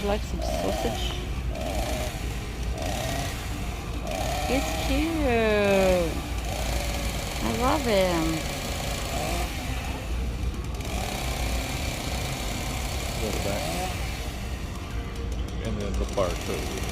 like some sausage. He's cute. I love him. Go back. And then the barcode.